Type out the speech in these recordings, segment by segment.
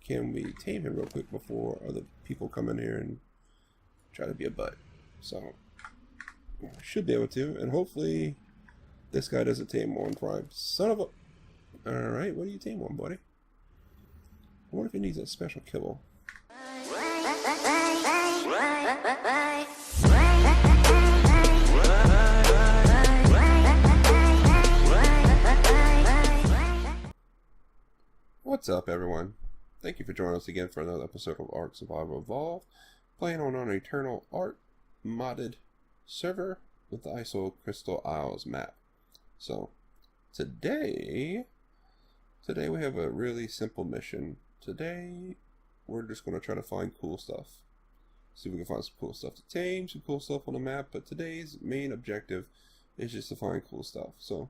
can we tame him real quick before other people come in here and try to be a butt. So should be able to, and hopefully this guy doesn't tame on Prime. Son of a... Alright, what do you tame on, buddy? I wonder if he needs a special kibble. What's up, everyone? Thank you for joining us again for another episode of ARK Survival Evolved, playing on an Eternal Art modded server with the ISO Crystal Isles map. So today we have a really simple mission. Today we're just going to try to find cool stuff. See if we can find some cool stuff to tame, some cool stuff on the map, but today's main objective is just to find cool stuff. So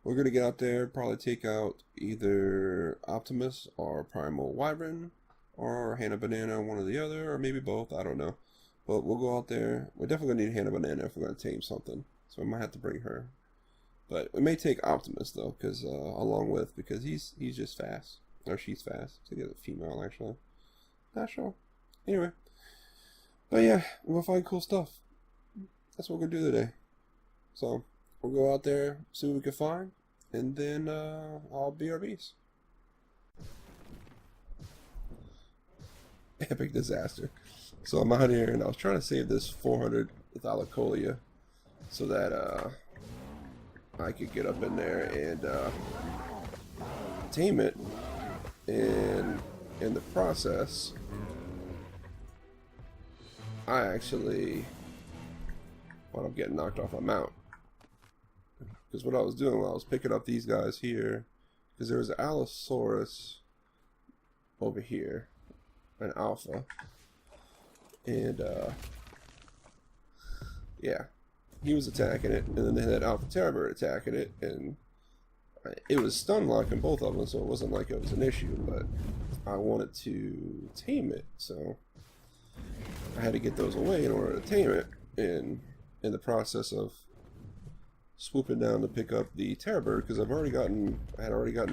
we're going to get out there, probably take out either Optimus or Primal Wyvern or Hannah Banana, one or the other, or maybe both, I don't know. But we'll go out there. We're definitely going to need Hannah Banana if we're going to tame something. So we might have to bring her. But we may take Optimus though, because because he's just fast. Or she's fast. I think it's a female actually. Not sure. Anyway. But yeah, we'll find cool stuff. That's what we're going to do today. So we'll go out there, see what we can find, and then I'll BRBs. Epic disaster. So I'm out here and I was trying to save this 400 Thalassolia so that I could get up in there and tame it. And in the process, I actually wound up getting knocked off my mount. Because what I was doing, I was picking up these guys here, because there was an Allosaurus over here, an alpha, and yeah, he was attacking it, and then they had Alpha Terror Bird attacking it, and it was stun locking both of them, so it wasn't like it was an issue, but I wanted to tame it, so I had to get those away in order to tame it, and in the process of swooping down to pick up the Terror Bird, because I had already gotten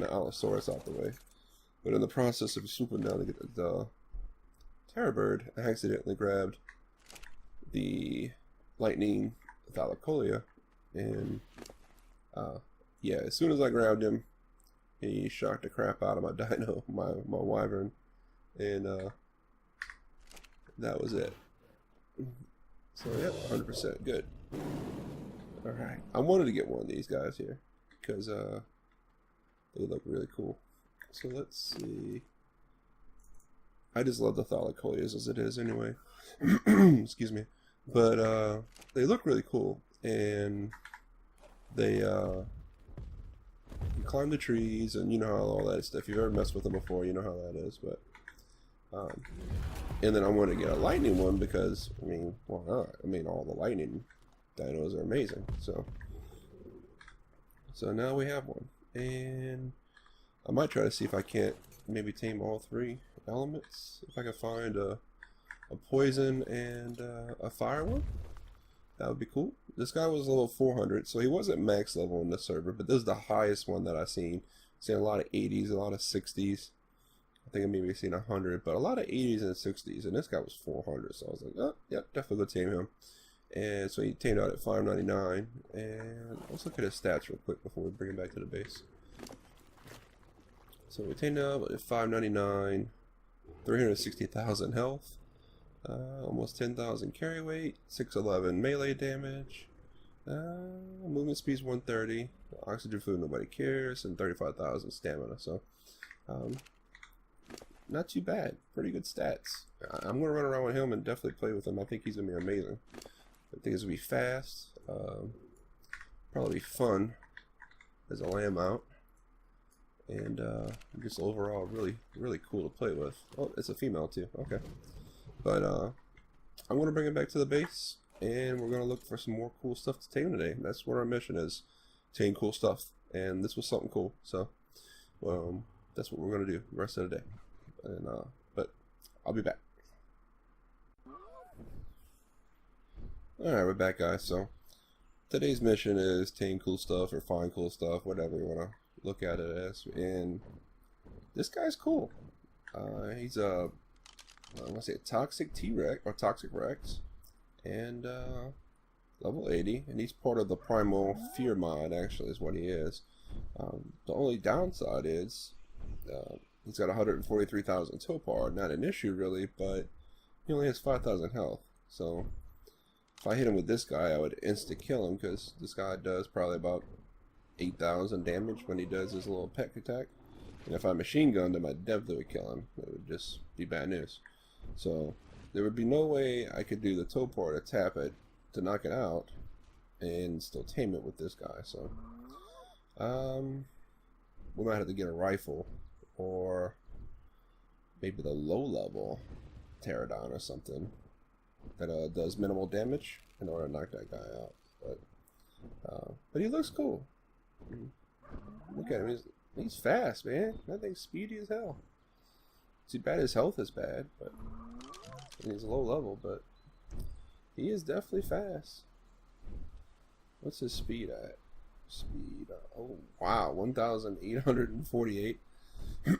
the Allosaurus out the way, but in the process of swooping down to get the Terror Bird, I accidentally grabbed the Lightning Thalassolia, and yeah, as soon as I grabbed him, he shocked the crap out of my dino, my wyvern, and that was it. So yeah, 100% good. Alright, I wanted to get one of these guys here because they look really cool. So let's see. I just love the Thalassolias as it is anyway. Excuse me. But they look really cool, and they you climb the trees, and you know how all that stuff. If you've ever messed with them before, you know how that is. But and then I want to get a lightning one because, I mean, why not? I mean, all the lightning dinos are amazing. So now we have one, and I might try to see if I can't maybe tame all three elements. If I can find a poison and a fire one, that would be cool. This guy was level 400, so he wasn't max level in the server, but this is the highest one that I've seen. I've seen a lot of 80s, a lot of 60s. I think I maybe seen 100, but a lot of 80s and 60s, and this guy was 400, so I was like, oh, yep, definitely go tame him. And so he tamed out at 599, and let's look at his stats real quick before we bring him back to the base. So we tamed out at 599, 360,000 health, almost 10,000 carry weight, 611 melee damage, movement speed's 130, oxygen food nobody cares, and 35,000 stamina. So not too bad, pretty good stats. I'm gonna run around with him and definitely play with him. I think he's gonna be amazing. I think it's gonna be fast, probably be fun as a lamb out, and just overall really cool to play with. Oh, it's a female too. Okay, but I'm gonna bring him back to the base, and we're gonna look for some more cool stuff to tame today. That's what our mission is: tame cool stuff. And this was something cool, so that's what we're gonna do the rest of the day. And but I'll be back. Alright, we're back, guys. So today's mission is tame cool stuff or find cool stuff, whatever you want to look at it as. And this guy's cool. He's a, I want to say a toxic T-Rex or toxic Rex, and level 80, and he's part of the Primal Fear mod. Actually, is what he is. The only downside is he's got 143,000 Topar. Not an issue really, but he only has 5,000 health. So if I hit him with this guy, I would insta kill him, because this guy does probably about 8,000 damage when he does his little peck attack. And if I machine gunned him, I definitely would kill him. It would just be bad news. So there would be no way I could do the Topar to tap it to knock it out and still tame it with this guy. So we might have to get a rifle, or maybe the low level Pterodon or something that does minimal damage in order to knock that guy out. But he looks cool. Look at him. He's fast, man. That thing's speedy as hell. Too bad his health is bad, but he's low level, but he is definitely fast. What's his speed at? Oh wow, 1,848.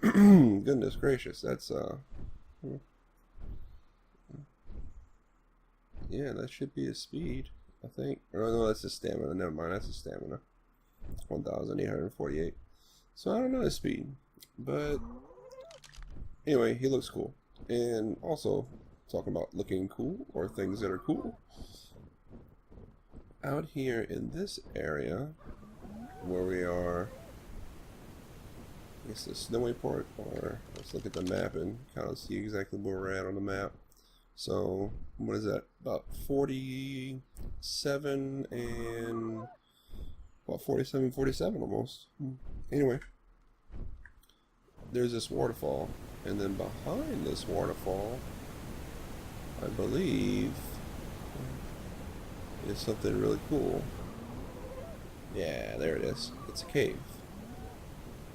Goodness gracious, that's yeah, that should be his speed, I think. Oh no, that's his stamina. Never mind, that's his stamina. 1,848. So I don't know his speed, but anyway, he looks cool. And also, talking about looking cool, or things that are cool, out here in this area where we are, I guess the snowy part, or let's look at the map and kind of see exactly where we're at on the map. So what is that? About 47 and about 47 almost. Anyway, there's this waterfall, and then behind this waterfall, I believe, is something really cool. Yeah, there it is. It's a cave.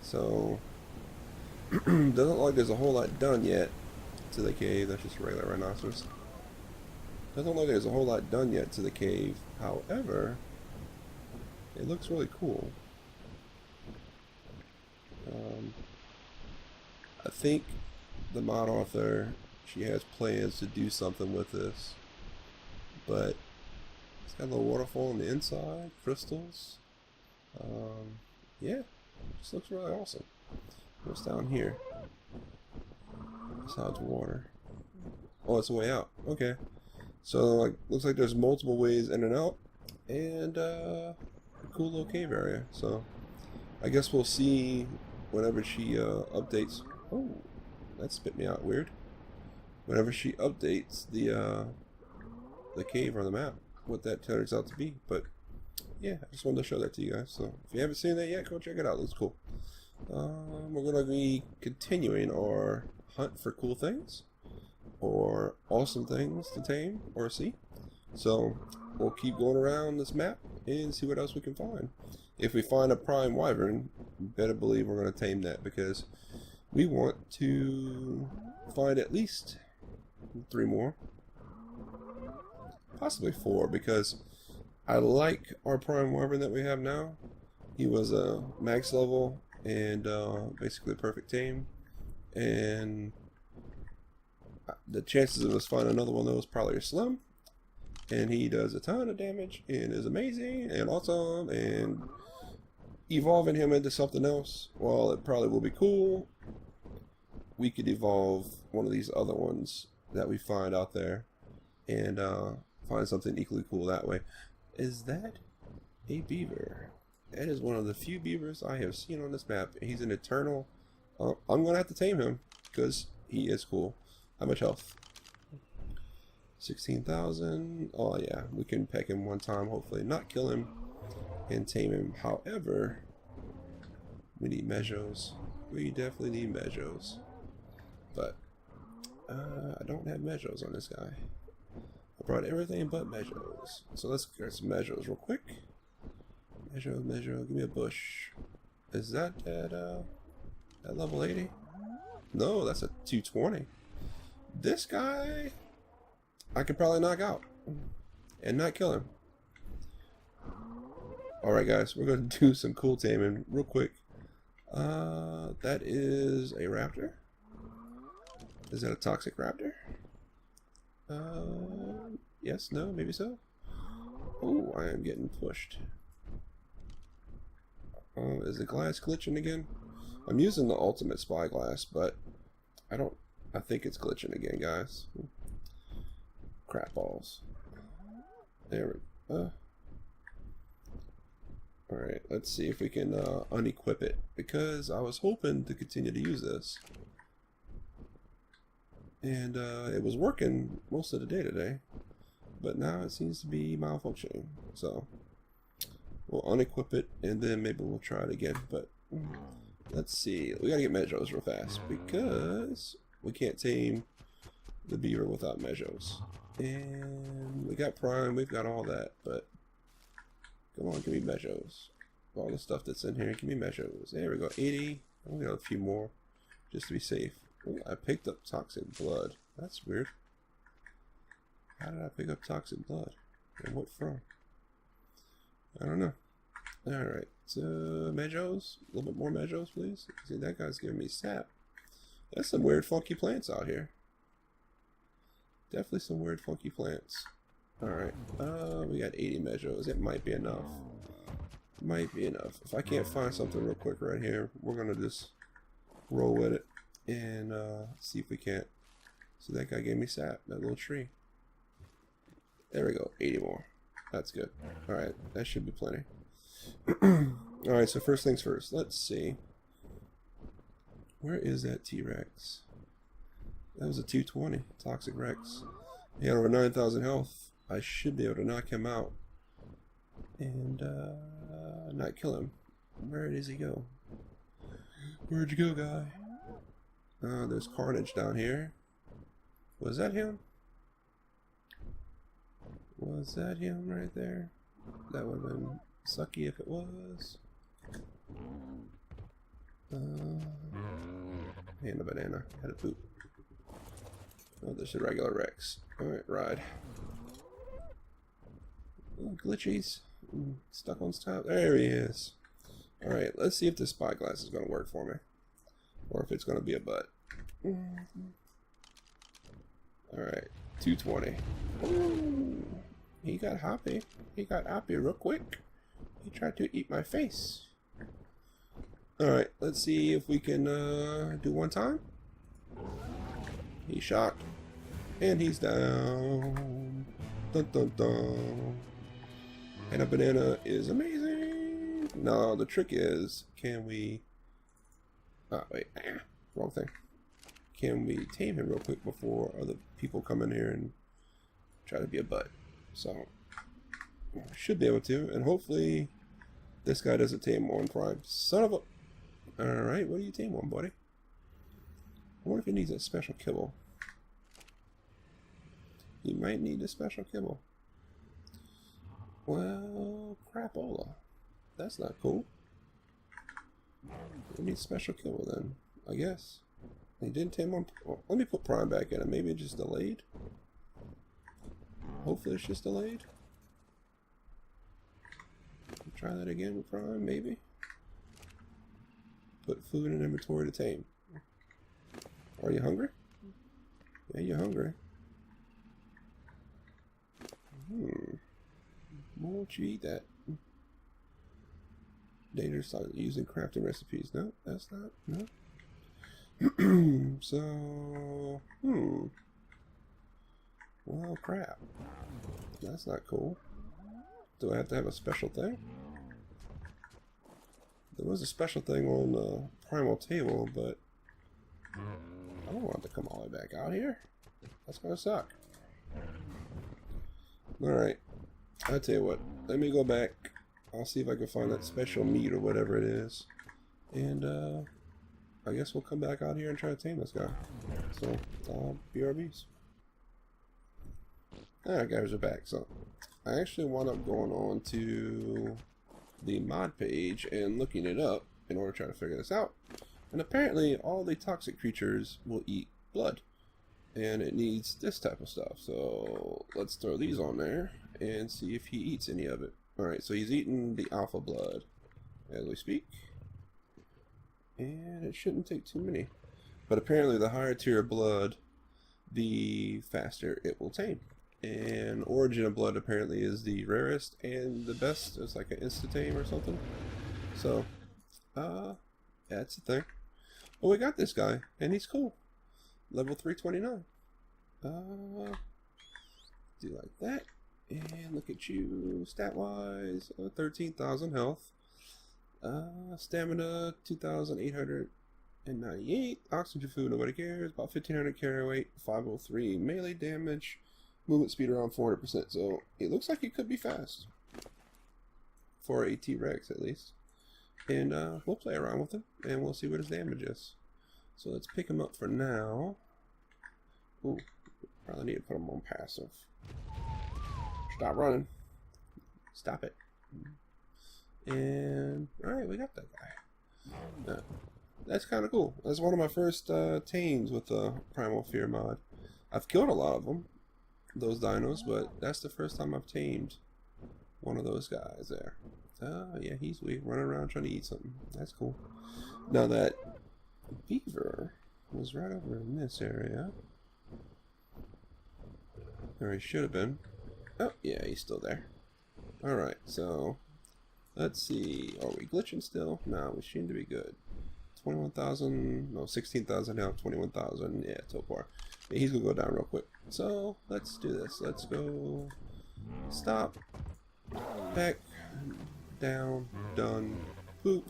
So doesn't look like there's a whole lot done yet to the cave. That's just a regular rhinoceros. Doesn't look like there's a whole lot done yet to the cave. However, it looks really cool. I think the mod author, she has plans to do something with this, but it's got a little waterfall on the inside, crystals. Yeah, just looks really awesome. What's down here? Besides water. Oh, it's a way out. Okay. So, like, looks like there's multiple ways in and out, and a cool little cave area. So, I guess we'll see whenever she updates. Oh, that spit me out weird. Whenever she updates the cave on the map, what that turns out to be. But yeah, I just wanted to show that to you guys. So if you haven't seen that yet, go check it out. It looks cool. We're gonna be continuing our hunt for cool things or awesome things to tame or see. So we'll keep going around this map and see what else we can find. If we find a prime wyvern, you better believe we're going to tame that, because we want to find at least 3 more, possibly 4, because I like our prime wyvern that we have now. He was a max level and basically a perfect tame, and the chances of us finding another one of those probably are slim. And he does a ton of damage and is amazing and awesome, and evolving him into something else, well, it probably will be cool. We could evolve one of these other ones that we find out there and find something equally cool that way. Is that a beaver? That is one of the few beavers I have seen on this map. He's an eternal. I'm going to have to tame him because he is cool. How much health? 16,000. Oh yeah, we can peck him one time, hopefully not kill him, and tame him. However, we need measures. We definitely need measures. But I don't have measures on this guy. I brought everything but measures. So let's get some measures real quick. Measure, give me a bush. Is that at level 80? No, that's a 220. This guy I could probably knock out and not kill him. Alright guys, we're going to do some cool taming real quick. That is a raptor. Is that a toxic raptor? Yes, no, maybe so. Oh, I am getting pushed. Is the glass glitching again? I'm using the ultimate spyglass, but I think it's glitching again, guys. Crap balls. There we go. Alright, let's see if we can unequip it, because I was hoping to continue to use this. And it was working most of the day today, but now it seems to be malfunctioning. So we'll unequip it and then maybe we'll try it again. But let's see, we gotta get Meadows real fast because we can't tame the beaver without Meadows. And we got Prime, we've got all that, but come on, give me Meadows. All the stuff that's in here, give me Meadows. There we go, 80. We got a few more just to be safe. Ooh, I picked up toxic blood. That's weird. How did I pick up toxic blood? And what from? I don't know. Alright, so Meadows. A little bit more Meadows, please. See, that guy's giving me sap. That's some weird funky plants out here. Definitely some weird funky plants. Alright, we got 80 Meadows. It might be enough. Might be enough. If I can't find something real quick right here, we're gonna just roll with it. And see if we can't. So that guy gave me sap, that little tree. There we go, 80 more. That's good. Alright, that should be plenty. Alright, so first things first. Let's see. Where is that T-Rex? That was a 220, Toxic Rex. He had over 9,000 health. I should be able to knock him out. And not kill him. Where does he go? Where'd you go, guy? There's Carnage down here. Was that him? Was that him right there? That would have been sucky if it was. And a banana. Had a poop. Oh, this is a regular Rex. Alright, ride. Oh, glitchies. Stuck on top. There he is. Alright, let's see if this spyglass is going to work for me. Or if it's going to be a butt. Alright, 220. Ooh, he got happy. He got happy real quick. He tried to eat my face. Alright, let's see if we can do one time. He's shocked. And he's down. Dun dun dun. And a banana is amazing. No, the trick is, can we... Oh, wait. Wrong thing. Can we tame him real quick before other people come in here and try to be a butt? So, should be able to. And hopefully, this guy doesn't tame on Prime. Son of a... Alright, what do you tame on, buddy? I wonder if he needs a special kibble. He might need a special kibble. Well, crapola. That's not cool. We need special kibble then, I guess. He didn't tame on... Well, let me put Prime back in it. Maybe it's just delayed. Hopefully it's just delayed. Try that again with Prime, maybe. Put food in inventory to tame. Are you hungry? Yeah, you're hungry. Why won't you eat that? Dangerous using crafting recipes. No, that's not. No. So, well, crap. That's not cool. Do I have to have a special thing? There was a special thing on the primal table, but I don't want it to come all the way back out here. That's gonna suck. Alright, I'll tell you what. Let me go back. I'll see if I can find that special meat or whatever it is. And, I guess we'll come back out here and try to tame this guy. So, BRBs. Alright guys, we're back. So, I actually wound up going on to the mod page and looking it up in order to try to figure this out. And apparently, all the toxic creatures will eat blood. And it needs this type of stuff. So, let's throw these on there and see if he eats any of it. Alright, so he's eating the alpha blood as we speak. And it shouldn't take too many. But apparently the higher tier of blood, the faster it will tame. And Origin of Blood apparently is the rarest and the best. It's like an insta-tame or something. So, that's the thing. Well, we got this guy, and he's cool. Level 329. Do like that. And look at you, stat-wise, 13,000 health. Stamina, 2,898. Oxygen food, nobody cares. About 1,500 carry weight, 503 melee damage. Movement speed around 400%. So, it looks like it could be fast. For a TREX, at least. And we'll play around with him, and we'll see what his damage is. So, let's pick him up for now. Ooh, probably need to put him on passive. Stop running. Stop it. And, alright, we got that guy. That's kind of cool. That's one of my first tames with the Primal Fear mod. I've killed a lot of them, those dinos, but that's the first time I've tamed one of those guys there. Yeah, he's weird, running around trying to eat something. That's cool. Now that beaver was right over in this area. Or he should have been. Oh, yeah, he's still there. Alright, so let's see. Are we glitching still? No, we seem to be good. 21,000, no, 16,000 health, 21,000. Yeah, so far. Yeah, he's gonna go down real quick. So let's do this. Let's go. Stop. Back. Down. Done. Poop.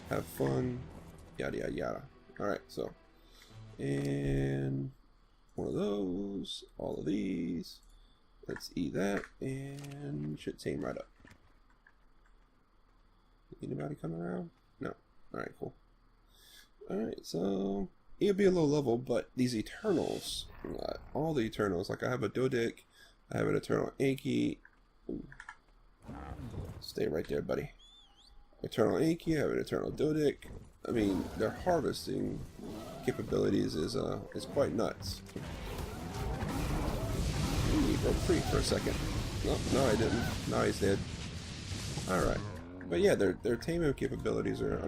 Have fun. Yada yada yada. Alright, so. And one of those. All of these. Let's eat that. And should tame right up. Anybody coming around? No. Alright, cool. Alright, so it'll be a low level, but these Eternals, all the Eternals, like I have a Dodic, I have an Eternal Anki. Stay right there, buddy. Eternal Anki, I have an Eternal Dodic. I mean, their harvesting capabilities is quite nuts. He broke free for a second. No, I didn't. Now he's dead. Alright. But yeah, their taming capabilities are,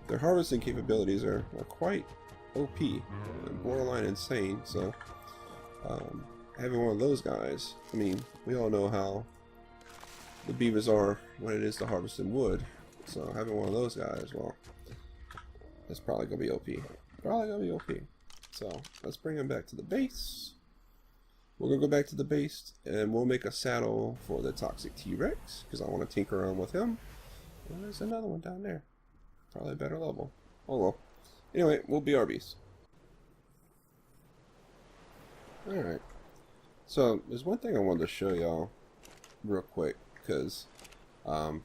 their harvesting capabilities are quite OP, borderline insane. So, having one of those guys, we all know how the beavers are when it is to harvesting wood. So having one of those guys, well, it's probably gonna be OP. Probably gonna be OP. So let's bring him back to the base. We're gonna go back to the base, and we'll make a saddle for the toxic TREX because I want to tinker around with him. Well, there's another one down there. Probably a better level. Oh well. Anyway, we'll BRBs. Alright. So, there's one thing I wanted to show y'all real quick, because, we're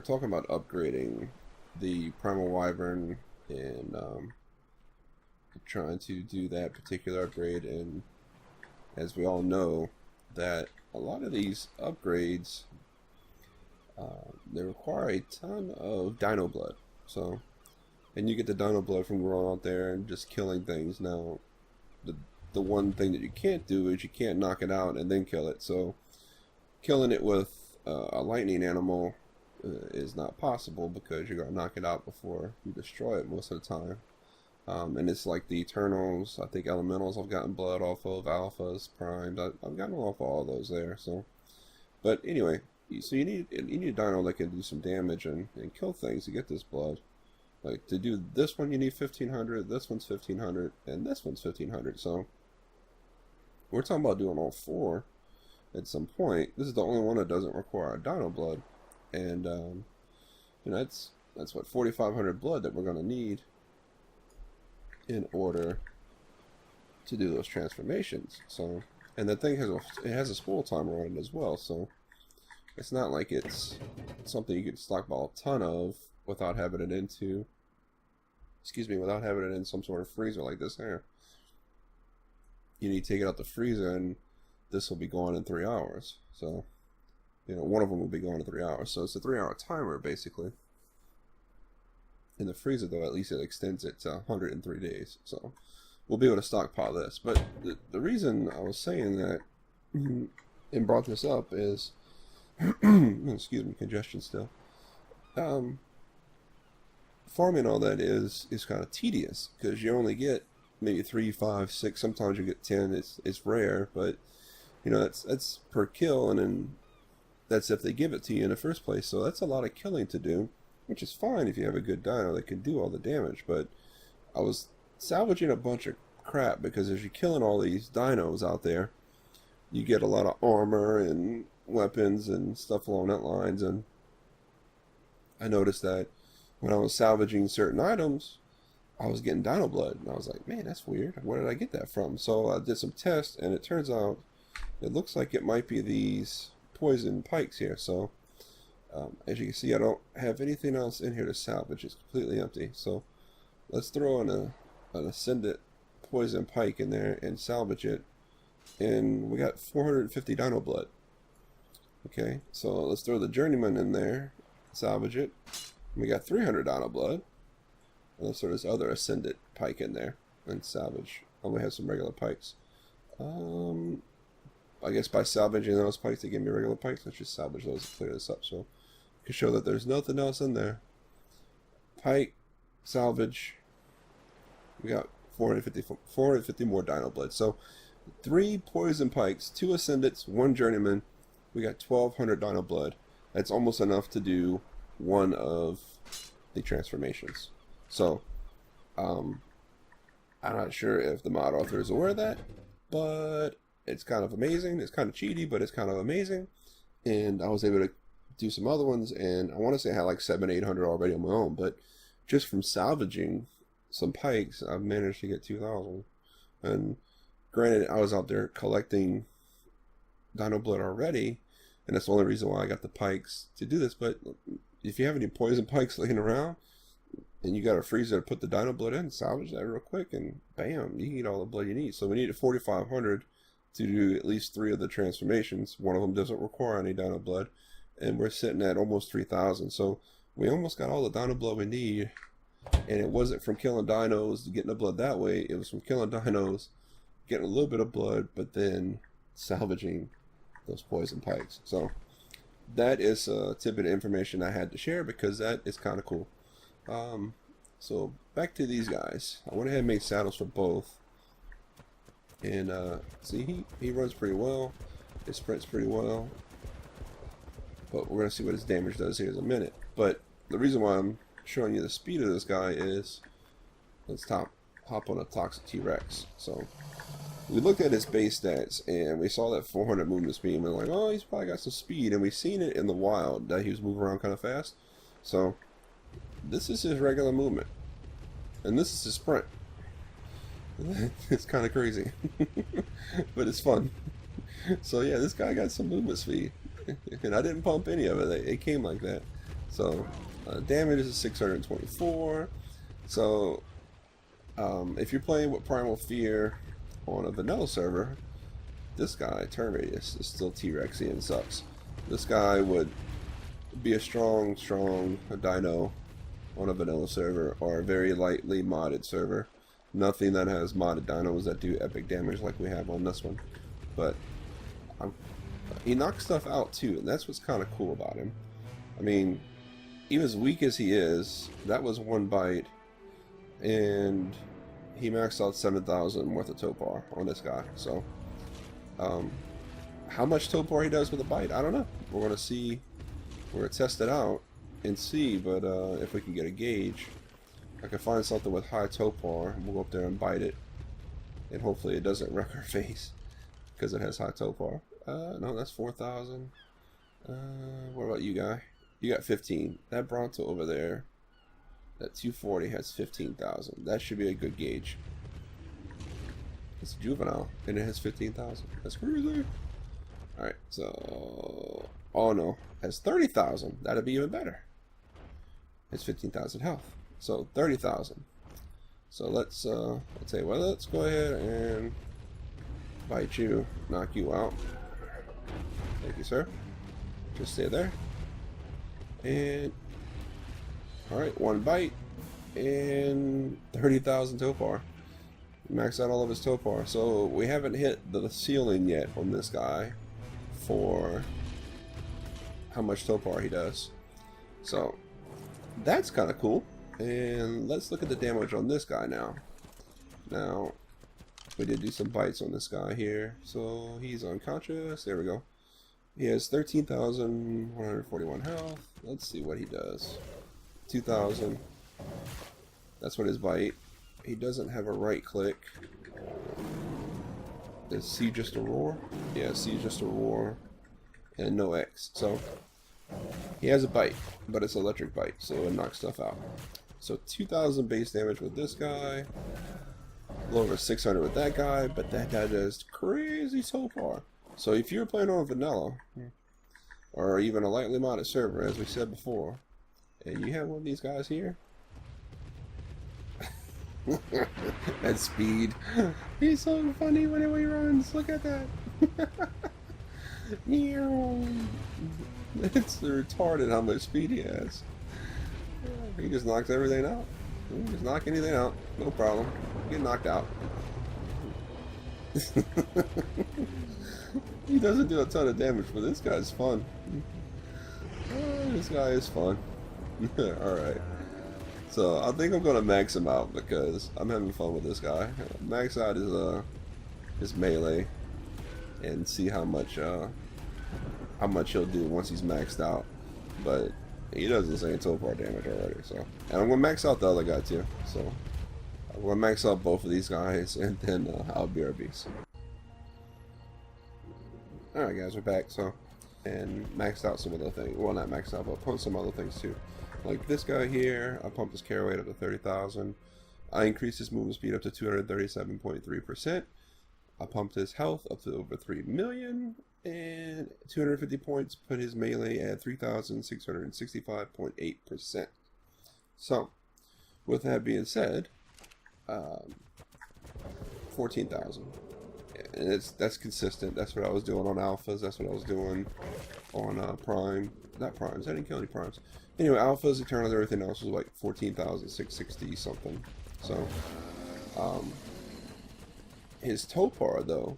talking about upgrading the Primal Wyvern, and trying to do that particular upgrade, and as we all know, that a lot of these upgrades they require a ton of dino blood. So, and you get the dino blood from going out there and just killing things. Now, the one thing that you can't do is you can't knock it out and then kill it. So, killing it with a lightning animal is not possible because you're gonna knock it out before you destroy it most of the time. And it's like the Eternals. I think Elementals I've gotten blood off of, Alphas, Primes. I've gotten off all those there. So, but anyway. So you need a dino that can do some damage and kill things to get this blood. Like to do this one you need 1,500, this one's 1,500, and this one's 1,500. So we're talking about doing all four at some point. This is the only one that doesn't require dino blood, and that's what 4,500 blood that we're gonna need in order to do those transformations. So, and the thing has a spool timer on it as well. So. It's not like it's something you can stockpile a ton of without having it into, without having it in some sort of freezer like this here. You need to take it out the freezer, and this will be gone in 3 hours. So, one of them will be gone in 3 hours. So it's a 3-hour timer basically. In the freezer, though, at least it extends it to 103 days. So we'll be able to stockpile this. But the reason I was saying that and brought this up is. Excuse me, congestion still. farming all that is kind of tedious because you only get maybe 3, 5, 6. Sometimes you get 10. It's rare, but you know that's per kill, and then that's if they give it to you in the first place. So that's a lot of killing to do, which is fine if you have a good dino that can do all the damage. But I was salvaging a bunch of crap because as you're killing all these dinos out there, you get a lot of armor and weapons and stuff along that lines. And I noticed that when I was salvaging certain items, I was getting dino blood, and I was like, man, that's weird. Where did I get that from? So I did some tests, and it turns out it looks like it might be these poison pikes here. So as you can see, I don't have anything else in here to salvage. It's completely empty. So let's throw in an ascendant poison pike in there and salvage it, and we got 450 dino blood. Okay, so let's throw the journeyman in there, salvage it. We got 300 dino blood. And let's throw this other ascendant pike in there and salvage. Oh, we have some regular pikes. I guess by salvaging those pikes, they give me regular pikes. Let's just salvage those and clear this up so we can show that there's nothing else in there. Pike, salvage. We got 450 more dino blood. So 3 poison pikes, 2 ascendants, 1 journeyman. We got 1200 dino blood. That's almost enough to do one of the transformations. So I'm not sure if the mod author is aware of that, but it's kind of amazing. It's kind of cheaty, but it's kind of amazing. And I was able to do some other ones, and I want to say I had like 700-800 already on my own, but just from salvaging some pikes, I've managed to get 2,000. And granted, I was out there collecting dino blood already, and that's the only reason why I got the pikes to do this. But if you have any poison pikes laying around, and you got a freezer to put the dino blood in, salvage that real quick, and bam, you can get all the blood you need. So we needed 4,500 to do at least 3 of the transformations. One of them doesn't require any dino blood, and we're sitting at almost 3,000. So we almost got all the dino blood we need, and it wasn't from killing dinos getting the blood that way. It was from killing dinos, getting a little bit of blood, but then salvaging those poison pikes. So that is a tidbit of information I had to share because that is kind of cool. So back to these guys. I went ahead and made saddles for both, and see, he runs pretty well, his sprints pretty well, but we're gonna see what his damage does here in a minute. But the reason why I'm showing you the speed of this guy is, let's hop on a toxic T-Rex. So we looked at his base stats and we saw that 400 movement speed, and we're like, oh, he's probably got some speed, and we've seen it in the wild that he was moving around kind of fast. So this is his regular movement, and this is his sprint. It's kind of crazy, but it's fun. So yeah, this guy got some movement speed, and I didn't pump any of it. It came like that. So damage is 624. So if you're playing with Primal Fear on a vanilla server, this guy, turn radius, is still T-Rexy and sucks. This guy would be a strong dino on a vanilla server or a very lightly modded server. Nothing that has modded dinos that do epic damage like we have on this one. But he knocks stuff out too, and that's what's kind of cool about him. I mean, even as weak as he is, that was 1 bite, and he maxed out 7,000 worth of topar on this guy. So how much topar he does with a bite, I don't know. We're going to see. We're going to test it out and see, but if we can get a gauge, I can find something with high topar, and we'll go up there and bite it, and hopefully it doesn't wreck our face because it has high topar. No, that's 4,000. What about you, guy? You got 15. That Bronto over there, that 240 has 15,000. That should be a good gauge. It's juvenile, and it has 15,000. That's crazy. Alright, so... oh no, it has 30,000. That'd be even better. It's 15,000 health. So 30,000. So let's I'll tell you what, let's go ahead and bite you, knock you out. Thank you, sir. Just stay there. And alright, 1 bite and 30,000 topar. Max out all of his topar. So we haven't hit the ceiling yet on this guy for how much topar he does. So that's kind of cool. And let's look at the damage on this guy now. Now, we did do some bites on this guy here. So he's unconscious. There we go. He has 13,141 health. Let's see what he does. 2,000. That's what his bite. He doesn't have a right click. Is C just a roar? Yeah, C just a roar. And no X. So he has a bite, but it's electric bite, so it knocks stuff out. So 2,000 base damage with this guy. A little over 600 with that guy, but that guy does crazy so far. So if you're playing on vanilla, or even a lightly modded server, as we said before, and you have one of these guys here, at speed, he's so funny whenever he runs. Look at that. It's retarded how much speed he has. He just knocks everything out. He just knock anything out, no problem. Get knocked out. He doesn't do a ton of damage, but this guy's fun. This guy is fun. Alright. So I think I'm gonna max him out because I'm having fun with this guy. Max out his melee and see how much he'll do once he's maxed out. But he does the same so far damage already. So, and I'm gonna max out the other guy too. So I'm gonna max out both of these guys and then I'll BRBs. Alright guys, we're back. So, and maxed out some other things. Well, not maxed out, but pumped some other things too. Like this guy here, I pumped his carry weight up to 30,000. I increased his movement speed up to 237.3%. I pumped his health up to over 3 million. And 250 points put his melee at 3,665.8%. So, with that being said, 14,000. And that's consistent. That's what I was doing on alphas. That's what I was doing on prime. Not primes. I didn't kill any primes. Anyway, alphas, eternals, everything else was like 14,660 something. So, his topar though,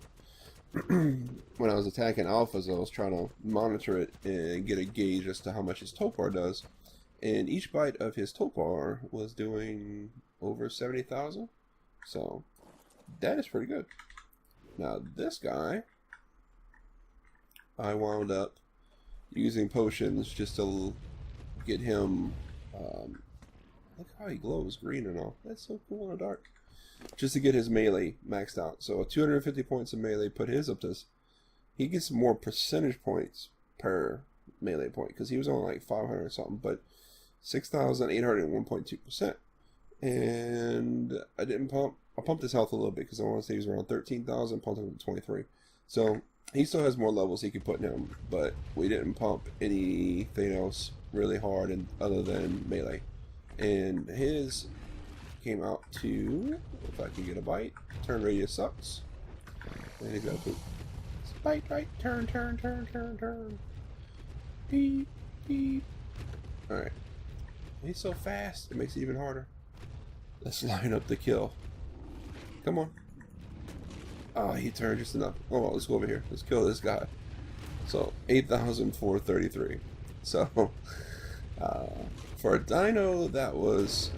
when I was attacking alphas, I was trying to monitor it and get a gauge as to how much his topar does. And each bite of his topar was doing over 70,000. So, that is pretty good. Now, this guy, I wound up using potions just to get him, look how he glows green and all. That's so cool in the dark. Just to get his melee maxed out. So 250 points of melee put his up to, he gets more percentage points per melee point because he was on like 500 or something, but 6,801.2%. And I didn't pump. I pumped his health a little bit because I want to say he was around 13,000, pumped him to 23. So he still has more levels he could put in him, but we didn't pump anything else really hard and other than melee. And his came out to, if I can get a bite, turn radius sucks. And he's got a poop. Bite, right, turn. Beep, beep. Alright. He's so fast, it makes it even harder. Let's line up the kill. Come on. Oh, he turned just enough. Oh, well, let's go over here. Let's kill this guy. So, 8,433. So, for a dino, that was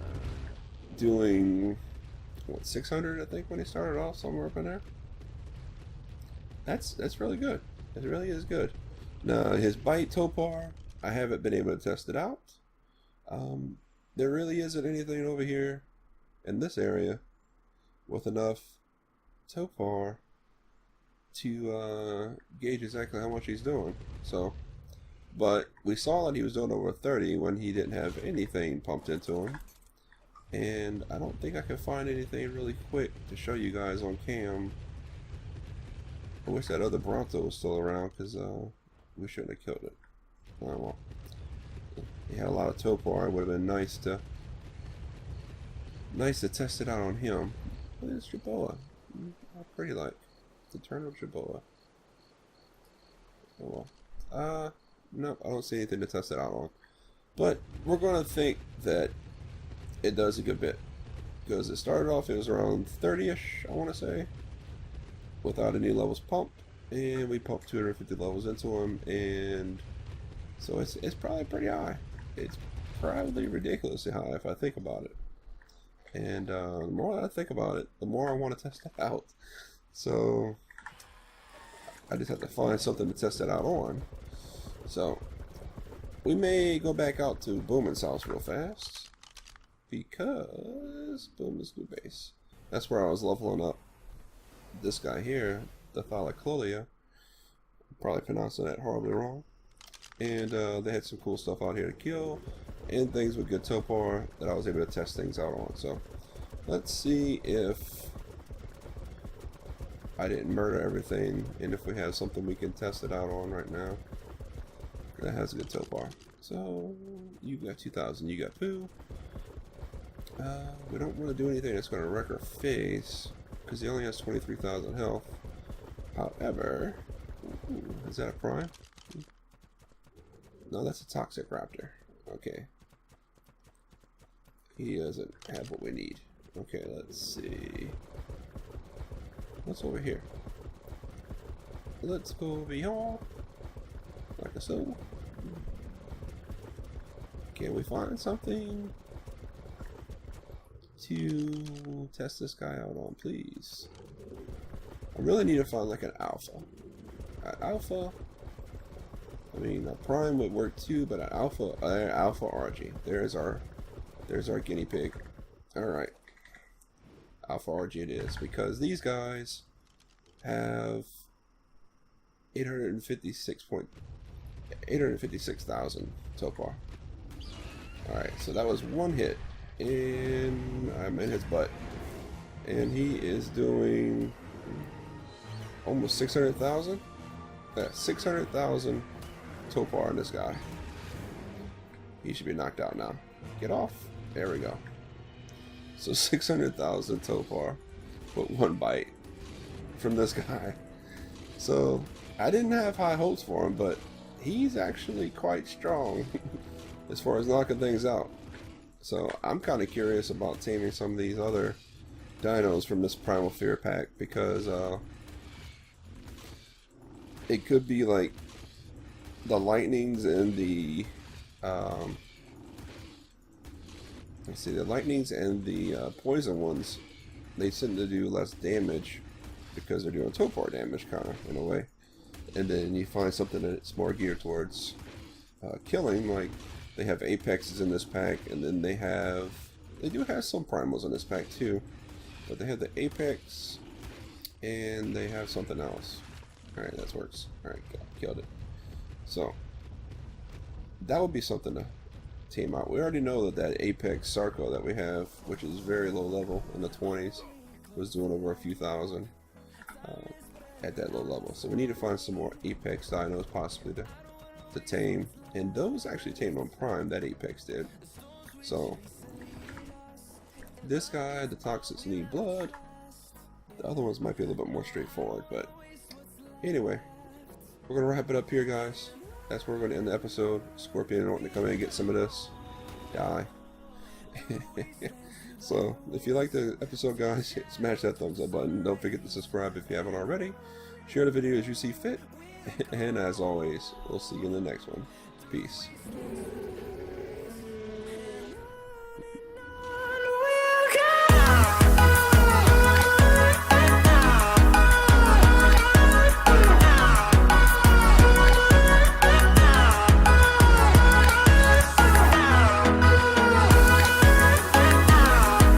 doing, what, 600, I think, when he started off, somewhere up in there. That's really good. It really is good. Now, his bite topar, I haven't been able to test it out. There really isn't anything over here in this area with enough topar to gauge exactly how much he's doing. So, but we saw that he was doing over 30 when he didn't have anything pumped into him. And I don't think I can find anything really quick to show you guys on cam. I wish that other Bronto was still around because we shouldn't have killed it. Oh well. He had a lot of topar. It would have been nice to test it out on him. Look at this Jerboa. How pretty like. It's a turnip Jerboa. Oh well. No, I don't see anything to test it out on. But we're gonna think that it does a good bit. Because it started off, it was around 30-ish, I wanna say. Without any levels pumped. And we pumped 250 levels into him, and so it's probably pretty high. It's probably ridiculously high if I think about it. And the more I think about it, the more I want to test it out. So I just have to find something to test it out on. So we may go back out to Boomin's house real fast, because Boomin's new base. That's where I was leveling up this guy here, the Thylacolea. Probably pronouncing that horribly wrong. And they had some cool stuff out here to kill, and things with good topar that I was able to test things out on. So let's see if I didn't murder everything, and if we have something we can test it out on right now that has a good topar. So you got 2,000, you got poo. We don't want to do anything that's going to wreck our face, because he only has 23,000 health. However, ooh, is that a prime? No, that's a toxic raptor. Okay. He doesn't have what we need. Okay, let's see. What's over here? Let's go over here. Like so. Can we find something to test this guy out on, please? I really need to find like an alpha. An alpha. I mean, a prime would work too, but an alpha RG. There's our guinea pig. All right, alpha RG it is, because these guys have 856,000 topar. All right, so that was one hit, and I'm in his butt, and he is doing almost 600,000. 600,000 topar on this guy. He should be knocked out now. Get off. There we go. So 600,000 topar with one bite from this guy. So I didn't have high hopes for him, but he's actually quite strong as far as knocking things out. So I'm kind of curious about taming some of these other dinos from this Primal Fear pack, because it could be like the lightnings and the let's see, the lightnings and the poison ones, they tend to do less damage because they're doing topar damage, kind of, in a way. And then you find something that's more geared towards killing, like they have apexes in this pack, and then they do have some primals in this pack too, but they have the apex and they have something else. Alright, that works. Alright, killed it. So that would be something to tame out. We already know that apex Sarco that we have, which is very low level in the 20s, was doing over a few thousand at that low level. So we need to find some more apex dinos possibly to tame, and those actually tamed on prime. That apex did. So this guy, the toxics need blood. The other ones might be a little bit more straightforward, but anyway, we're gonna wrap it up here, guys. That's where we're gonna end the episode. Scorpion wanting to come in and get some of this. Die. So if you like the episode, guys, smash that thumbs up button. Don't forget to subscribe if you haven't already. Share the video as you see fit. And as always, we'll see you in the next one. Peace.